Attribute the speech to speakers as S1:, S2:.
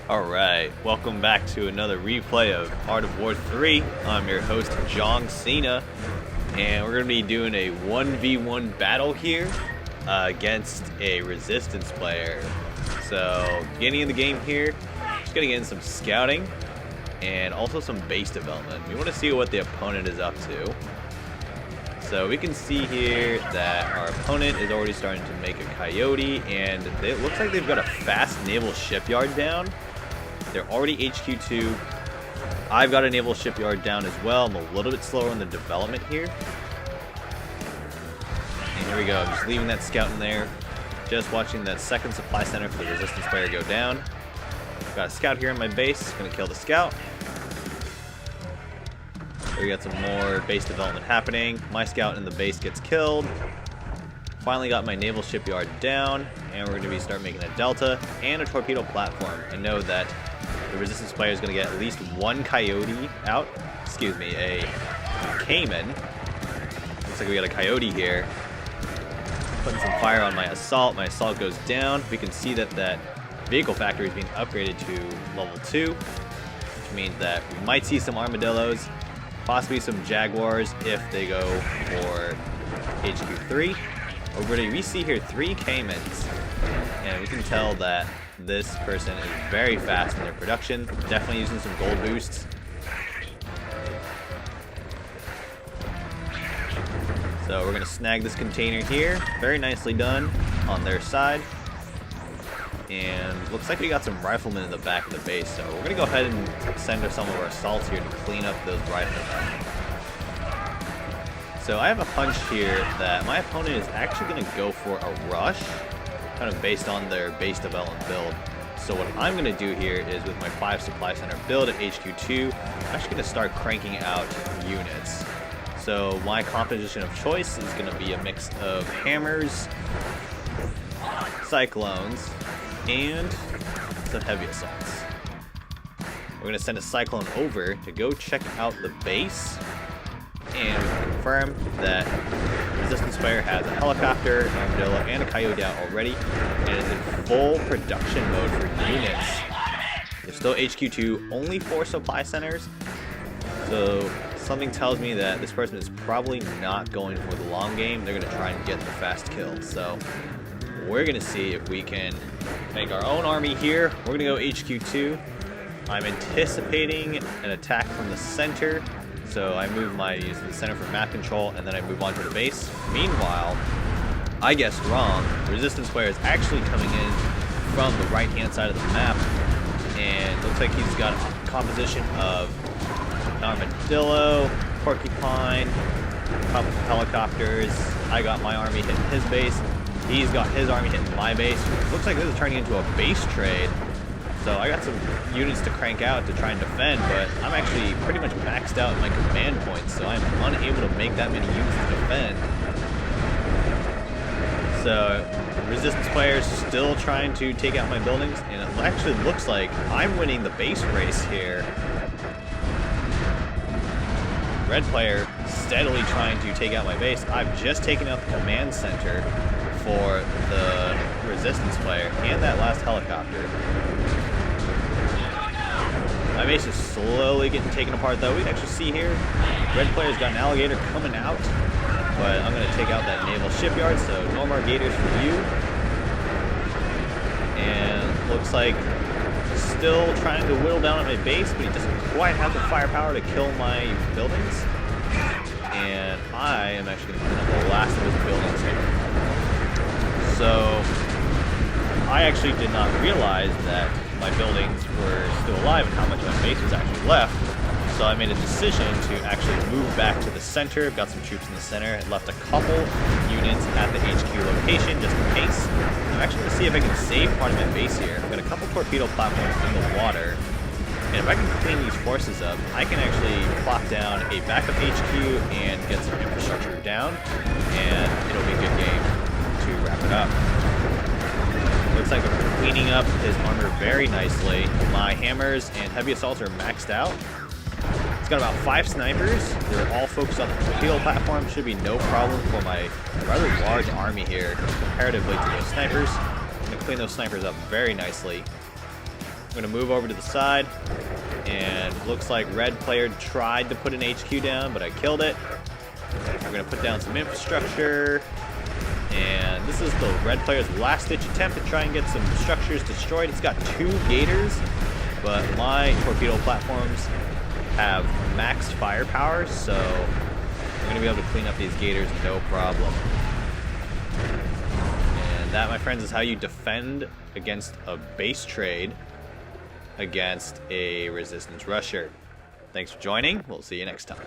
S1: Alright, welcome back to another replay of Art of War 3. I'm your host, John Cena, and we're going to be doing a 1v1 battle here against a Resistance player. So, beginning of the game here, just going to get in some scouting and also some base development. We want to see what the opponent is up to. So we can see here that our opponent is already starting to make a coyote, and it looks like they've got a fast naval shipyard down. They're already HQ2. I've got a naval shipyard down as well. I'm a little bit slower on the development here. And here we go. I'm just leaving that scout in there. Just watching that second supply center for the resistance player go down. Got a scout here in my base. Gonna kill the scout. We got some more base development happening. My scout in the base gets killed. Finally got my naval shipyard down, and we're going to be start making a delta and a torpedo platform. I know that the resistance player is going to get at least one coyote out. Excuse me, a caiman. Looks like we got a coyote here. Putting some fire on my assault. My assault goes down. We can see that that vehicle factory is being upgraded to level 2, which means that we might see some armadillos. Possibly some jaguars if they go for HQ3. We see here 3 caimans, and we can tell that this person is very fast in their production. Definitely using some gold boosts. So we're going to snag this container here. Very nicely done on their side. And looks like we got some riflemen in the back of the base, so we're going to go ahead and send some of our assaults here to clean up those riflemen. So I have a hunch here that my opponent is actually going to go for a rush, kind of based on their base development build. So what I'm going to do here is with my 5 supply center build at HQ2, I'm actually going to start cranking out units. So my composition of choice is going to be a mix of hammers, cyclones, and some heavy assaults. We're going to send a cyclone over to go check out the base and confirm that the resistance player has a helicopter, an armadillo, and a coyote out already, and is in full production mode for units. There's still HQ2, only 4 supply centers, so something tells me that this person is probably not going for the long game. They're going to try and get the fast kill. So we're going to see if we can make our own army here. We're going to go HQ2. I'm anticipating an attack from the center, so I move my units to the center for map control, and then I move on to the base. Meanwhile, I guessed wrong. The resistance player is actually coming in from the right-hand side of the map, and it looks like he's got a composition of an armadillo, porcupine, a couple of helicopters. I got my army hitting his base. He's got his army hitting my base. Looks like this is turning into a base trade. So I got some units to crank out to try and defend, but I'm actually pretty much maxed out my command points, so I'm unable to make that many units to defend. So resistance players still trying to take out my buildings, and it actually looks like I'm winning the base race here. Red player steadily trying to take out my base. I've just taken out the command center for the resistance player and that last helicopter. My base is slowly getting taken apart though. We can actually see here, red player's got an alligator coming out, but I'm going to take out that naval shipyard, so no more gators for you. And looks like still trying to whittle down at my base, but he doesn't quite have the firepower to kill my buildings. And I am actually going to clean up the last of his buildings here. So I actually did not realize that my buildings were still alive and how much of my base was actually left. So I made a decision to actually move back to the center. Got some troops in the center. I left a couple units at the HQ location just in case. I'm actually going to see if I can save part of my base here. I've got a couple torpedo platforms in the water. And if I can clean these forces up, I can actually plop down a backup HQ and get some infrastructure down. And it'll be a good game to wrap it up. Looks like we're cleaning up his armor very nicely. My hammers and heavy assaults are maxed out. It's got about 5 snipers. They're all focused on the torpedo platform. Should be no problem for my rather large army here comparatively to those snipers. I'm going to clean those snipers up very nicely. I'm gonna move over to the side, and looks like red player tried to put an HQ down, but I killed it. We're gonna put down some infrastructure, and this is the red player's last-ditch attempt to try and get some structures destroyed. He's got 2 gators, but my torpedo platforms have maxed firepower, so I'm gonna be able to clean up these gators no problem. And that, my friends, is how you defend against a base trade against a resistance rusher. Thanks for joining. We'll see you next time.